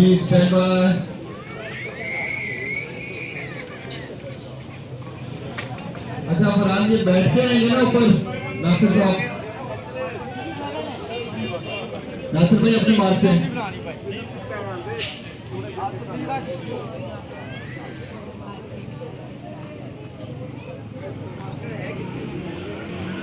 G stand by. अच्छा फरहान जी बैठ के आएंगे ना ऊपर। नासिर साहब, नासिर भाई अपने मार्क पे।